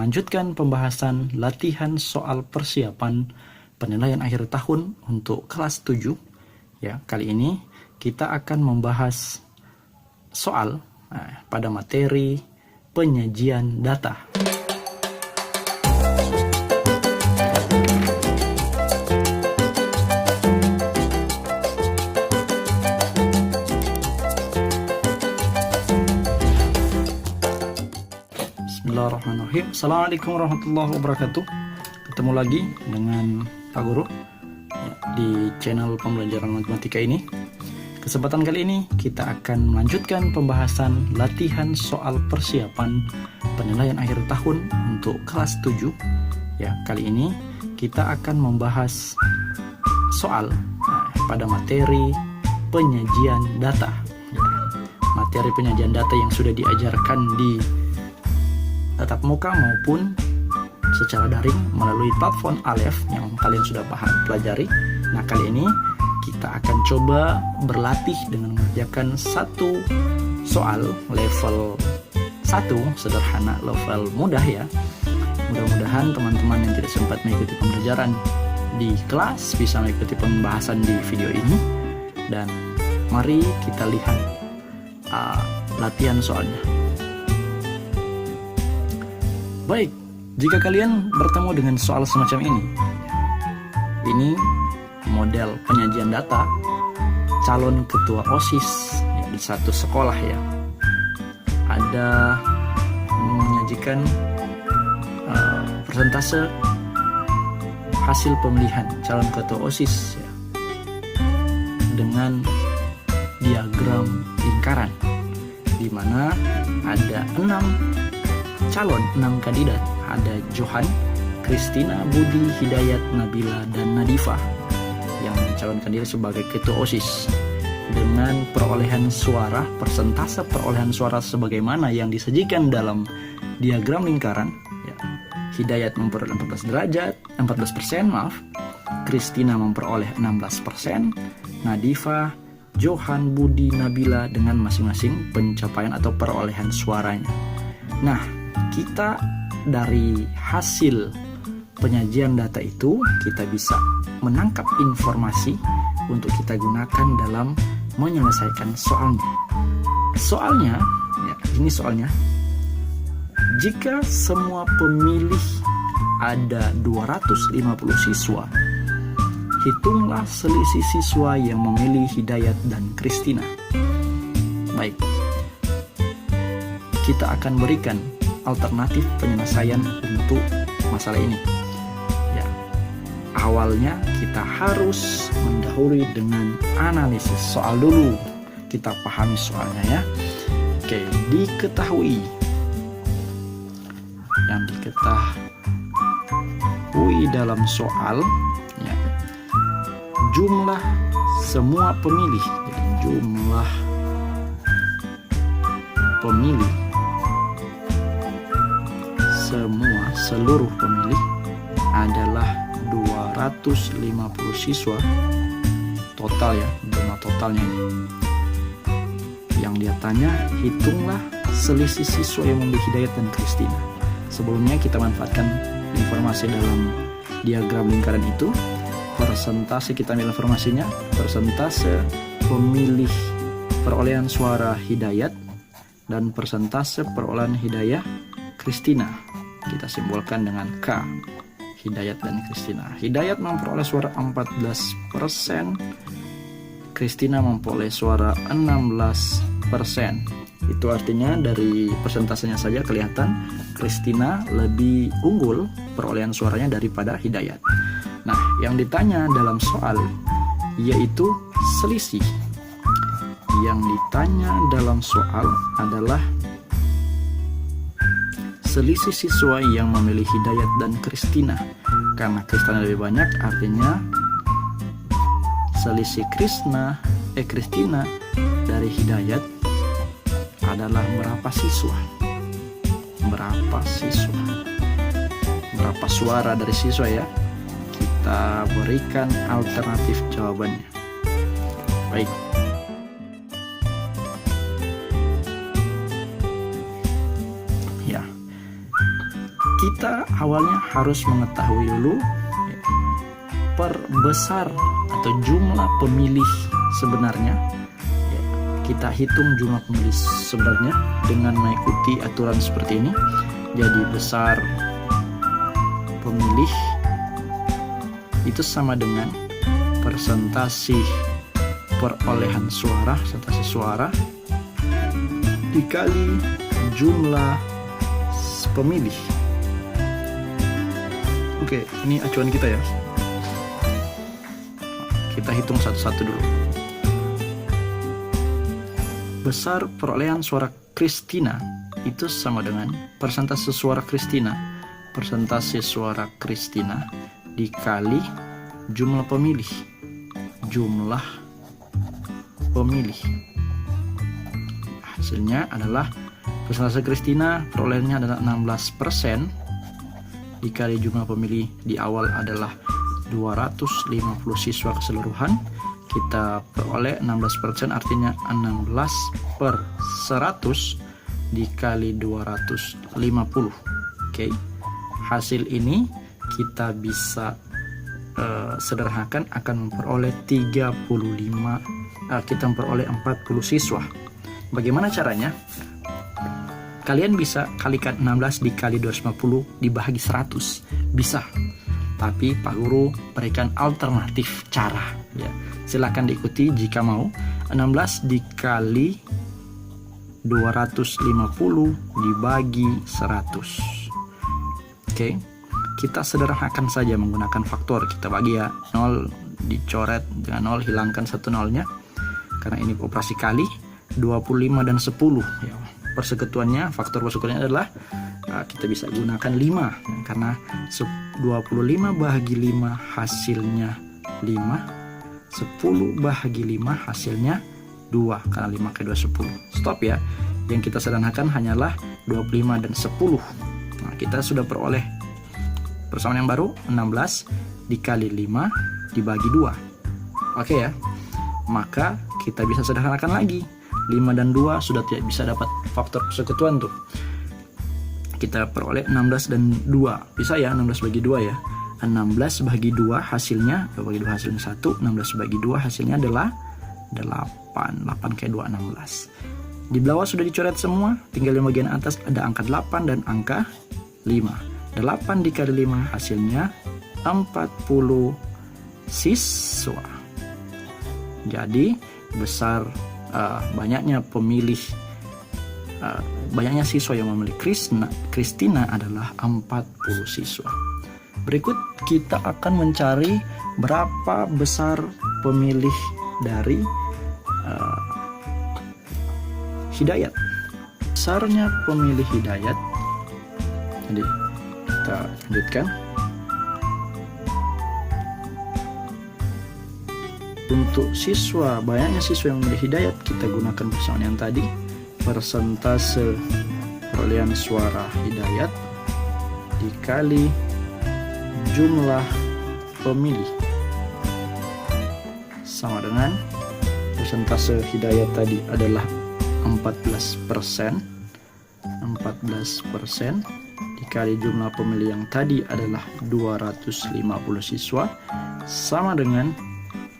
melanjutkan pembahasan latihan soal persiapan penilaian akhir tahun untuk kelas 7. Ya, kali ini kita akan membahas soal pada materi penyajian data. Bismillahirrahmanirrahim. Assalamualaikum warahmatullahi wabarakatuh. Ketemu lagi dengan Pak Guru di channel pembelajaran matematika ini. Kesempatan kali ini kita akan melanjutkan pembahasan latihan soal persiapan penilaian akhir tahun untuk kelas 7. Ya, kali ini kita akan membahas soal pada materi penyajian data. Ya, materi penyajian data yang sudah diajarkan di tatap muka maupun secara daring melalui platform Alef yang kalian sudah pelajari. Nah, kali ini kita akan coba berlatih dengan mengerjakan satu soal level 1, sederhana, level mudah ya. Mudah-mudahan teman-teman yang tidak sempat mengikuti pembelajaran di kelas bisa mengikuti pembahasan di video ini. Dan mari kita lihat latihan soalnya. Baik, jika kalian bertemu dengan soal semacam ini model penyajian data calon ketua OSIS di satu sekolah ya. Ada menyajikan persentase hasil pemilihan calon ketua OSIS ya, dengan diagram lingkaran di mana ada 6 kandidat. Ada Johan, Christina, Budi, Hidayat, Nabila, dan Nadifah yang mencalonkan diri sebagai ketua OSIS dengan perolehan suara, persentase perolehan suara sebagaimana yang disajikan dalam diagram lingkaran ya. Hidayat memperoleh 14%, Christina memperoleh 16%, Nadifah, Johan, Budi, Nabila dengan masing-masing pencapaian atau perolehan suaranya. Nah, kita dari hasil penyajian data itu kita bisa menangkap informasi untuk kita gunakan dalam menyelesaikan soalnya. Soalnya, ya, ini soalnya. Jika semua pemilih ada 250 siswa, hitunglah selisih siswa yang memilih Hidayat dan Christina. Baik, kita akan berikan alternatif penyelesaian untuk masalah ini. Ya, awalnya kita harus mendahului dengan analisis soal dulu. Kita pahami soalnya ya. Oke, diketahui. Yang diketahui dalam soal ya, jumlah semua pemilih. Jadi jumlah pemilih seluruh pemilih adalah 250 siswa total ya, jumlah totalnya ini. Yang dia tanya, hitunglah selisih siswa yang memilih Hidayat dan Christina. Sebelumnya kita manfaatkan informasi dalam diagram lingkaran itu. Persentase kita ambil informasinya, persentase pemilih perolehan suara Hidayat dan persentase perolehan Hidayah Christina. Kita simbolkan dengan K, Hidayat dan Christina. Hidayat memperoleh suara 14%, Christina memperoleh suara 16%. Itu artinya dari persentasenya saja kelihatan Christina lebih unggul perolehan suaranya daripada Hidayat. Nah, yang ditanya dalam soal yaitu selisih. Yang ditanya dalam soal adalah selisih siswa yang memilih Hidayat dan Christina. Karena Christina lebih banyak, artinya selisih Christina dari Hidayat adalah berapa siswa? Berapa suara dari siswa ya? Kita berikan alternatif jawabannya. Baik. kita awalnya harus mengetahui dulu perbesar atau jumlah pemilih sebenarnya. Kita hitung jumlah pemilih sebenarnya dengan mengikuti aturan seperti ini. Jadi besar pemilih itu sama dengan persentase perolehan suara, persentase suara dikali jumlah pemilih. Oke, ini acuan kita ya. Kita hitung satu-satu dulu. Besar perolehan suara Kristina itu sama dengan persentase suara Kristina. Persentase suara Kristina dikali jumlah pemilih. Jumlah pemilih. Hasilnya adalah persentase Kristina perolehannya adalah 16% dikali jumlah pemilih di awal adalah 250 siswa keseluruhan. Kita peroleh 16%, artinya 16 per 100 dikali 250. Oke. Hasil ini kita bisa sederhanakan akan memperoleh 40 siswa. Bagaimana caranya? Kalian bisa kalikan 16 dikali 250 dibagi 100. Bisa. Tapi Pak Guru berikan alternatif cara ya. Silakan diikuti jika mau. 16 dikali 250 dibagi 100. Oke. Kita sederhanakan saja menggunakan faktor. Kita bagi ya. 0 dicoret dengan 0, hilangkan satu nolnya. Karena ini operasi kali. 25 dan 10 ya. Persekutuannya, faktor persekutuannya adalah kita bisa gunakan 5 karena 25 bahagi 5 hasilnya 5, 10 bahagi 5 hasilnya 2 karena 5 kali 2 10. Stop ya. Yang kita sederhanakan hanyalah 25 dan 10. Nah, kita sudah peroleh persamaan yang baru 16 dikali 5 dibagi 2. Oke ya. Maka kita bisa sederhanakan lagi. 5 dan 2 sudah tidak bisa dapat faktor persekutuan tuh. Kita peroleh 16 dan 2. Bisa ya 16 bagi 2 ya. 16 bagi 2 hasilnya, bagi 2 hasilnya 1. 16 bagi 2 hasilnya adalah 8. 8 kali 2 16. Di bawah sudah dicoret semua. Tinggal di bagian atas ada angka 8 dan angka 5. 8 dikali 5 hasilnya 40 siswa. Jadi besar banyaknya pemilih, banyaknya siswa yang memilih Kristina adalah 40 siswa. Berikut kita akan mencari berapa besar pemilih dari Hidayat. Besarnya pemilih Hidayat. Jadi kita lanjutkan. Untuk siswa, banyaknya siswa yang memilih Hidayat, kita gunakan persamaan yang tadi. Persentase perolehan suara Hidayat dikali jumlah pemilih sama dengan persentase Hidayat tadi adalah 14%. 14% dikali jumlah pemilih yang tadi adalah 250 siswa sama dengan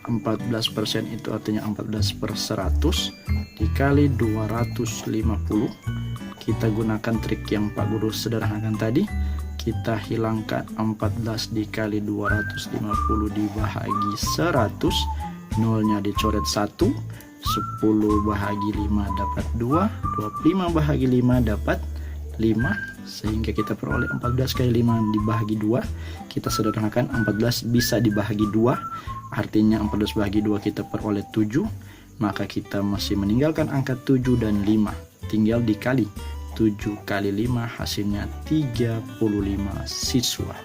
14% itu artinya 14 per 100 dikali 250. Kita gunakan trik yang Pak Guru sederhanakan tadi. Kita hilangkan 14 dikali 250 dibahagi 100. Nolnya dicoret 1. 10 bahagi 5 dapat 2. 25 bahagi 5 dapat 5. Sehingga kita peroleh 14 kali 5 dibahagi 2. Kita sederhanakan 14 bisa dibahagi 2. Artinya 14 bahagi 2 kita peroleh 7. Maka kita masih meninggalkan angka 7 dan 5. Tinggal dikali 7 kali 5 hasilnya 35 siswa.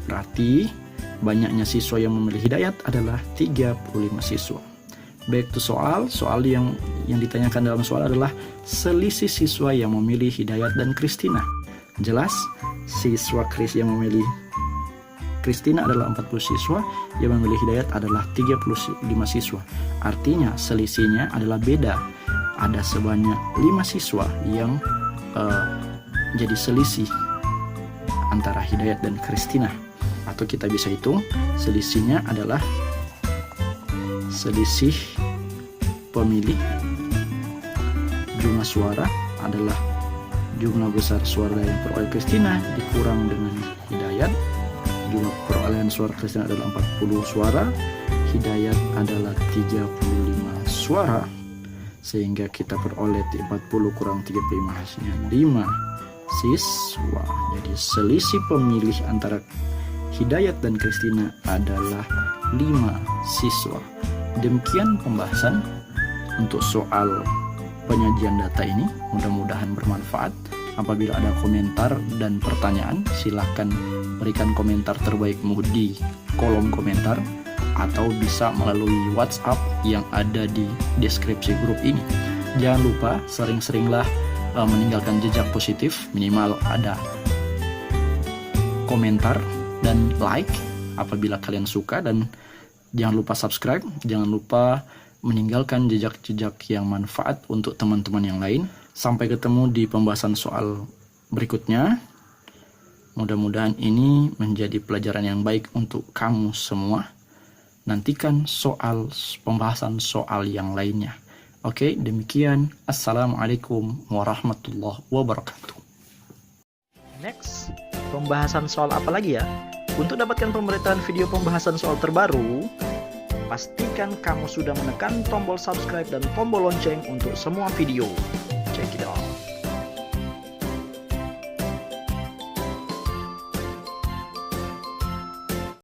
Berarti banyaknya siswa yang memilih Hidayat adalah 35 siswa. Back to soal yang ditanyakan dalam soal adalah selisih siswa yang memilih Hidayat dan Kristina. Jelas, siswa yang memilih Kristina adalah 40 siswa, yang memilih Hidayat adalah 35 siswa. Artinya selisihnya adalah beda. Ada sebanyak 5 siswa yang jadi selisih antara Hidayat dan Kristina. Atau kita bisa hitung selisihnya adalah selisih pemilih, jumlah suara adalah jumlah besar suara yang peroleh Kristina dikurang dengan Hidayat. Jumlah perolehan suara Kristina adalah 40 suara, Hidayat adalah 35 suara, sehingga kita peroleh 40 kurang 35 hasilnya 5 siswa. Jadi selisih pemilih antara Hidayat dan Kristina adalah 5 siswa. Demikian pembahasan untuk soal penyajian data ini. Mudah-mudahan bermanfaat. Apabila ada komentar dan pertanyaan, silahkan berikan komentar terbaikmu di kolom komentar atau bisa melalui WhatsApp yang ada di deskripsi grup ini. Jangan lupa sering-seringlah meninggalkan jejak positif, minimal ada komentar dan like apabila kalian suka, dan jangan lupa subscribe, jangan lupa meninggalkan jejak-jejak yang manfaat untuk teman-teman yang lain. Sampai ketemu di pembahasan soal berikutnya. Mudah-mudahan ini menjadi pelajaran yang baik untuk kamu semua. Nantikan pembahasan soal yang lainnya. Oke, demikian. Assalamualaikum warahmatullahi wabarakatuh. Next, pembahasan soal apa lagi ya? Untuk dapatkan pemberitaan video pembahasan soal terbaru, pastikan kamu sudah menekan tombol subscribe dan tombol lonceng untuk semua video. Check it out.